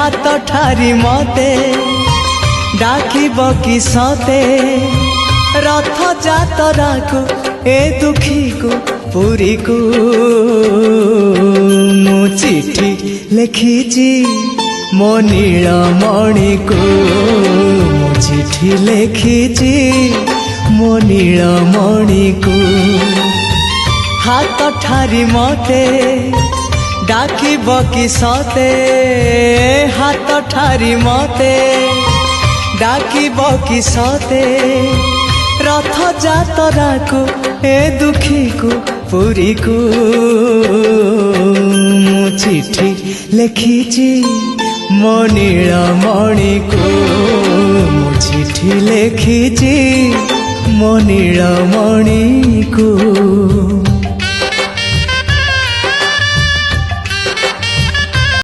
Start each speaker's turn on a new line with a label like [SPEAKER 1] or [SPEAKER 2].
[SPEAKER 1] हाथ ठारी मते डाकिब कि सते रथ जातरा को ए दुखी को पुरी को मु चिठी लिखिची मो नीलमणि को मु चिठी लिखिची मो नीलमणि को हाथ ठारी मते डाकिब कि सते हाथ ठारी मते डाकिब कि सते रथ जातरा को ए दुखी को पुरी को मु चिठी लिखिची मो नीलमणि को मु चिठी लिखिची मो नीलमणि को।